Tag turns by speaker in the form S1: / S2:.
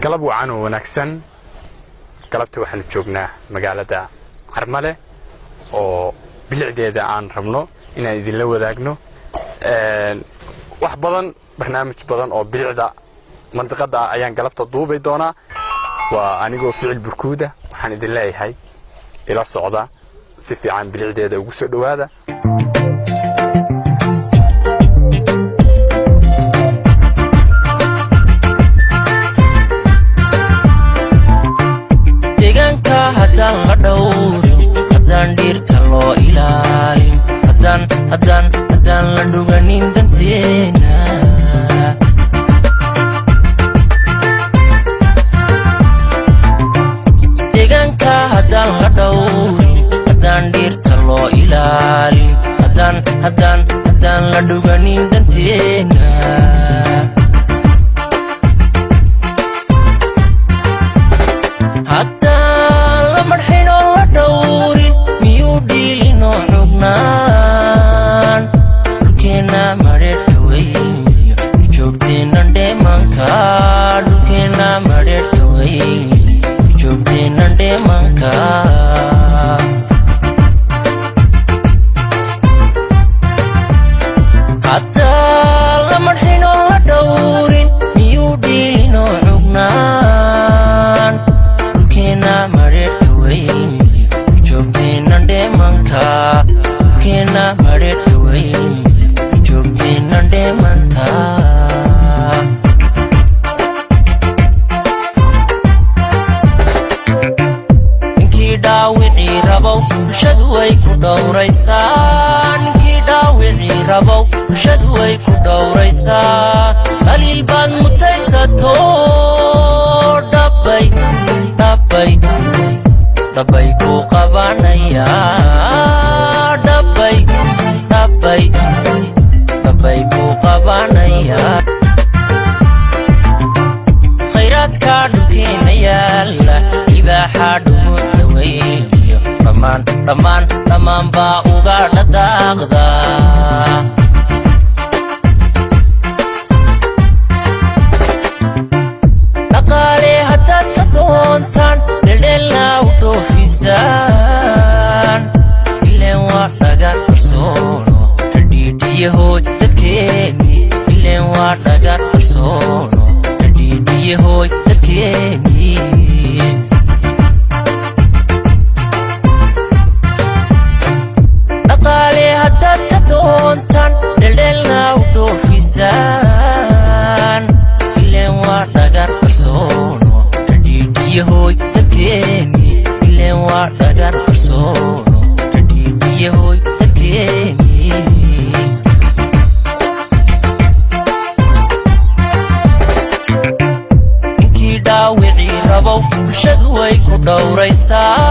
S1: galab wacan oo wanaagsan galabta waxaan joognaa magaalada Carmale oo bilicdeeda aan rabno inaan idin la wadaagno wax badan barnaamij badan oo bilicda mantiqada ayaan galabta duubay doonaa waa anigoo ficil burkuuda waxaan idin leeyahay ila socda si fiican bilicdeeda ugu soo dhawaada
S2: hadan la dhowrin hadan dhirta loo ilaalin hadan la dhuganin danteena deegaanka hadan la dhowrin hadan dhirta loo ilaalin hadan la dhuganin danteena قليل بان متيساتو دبي كو قبانيا دبي كو قبانيا خيرات كادو كينا يالا إباحة دمود دويليو رمان با اوغار داغدا يهود تكيني اللي وعدك برسولو جديد يهود تكيني أقالي هداد كدونتان دلدلنا ودو فيسان اللي وعدك برسولو جديد يهود تكيني اللي وعدك برسولو جديد يهود تكيني bulshadu way ku dhowraysaa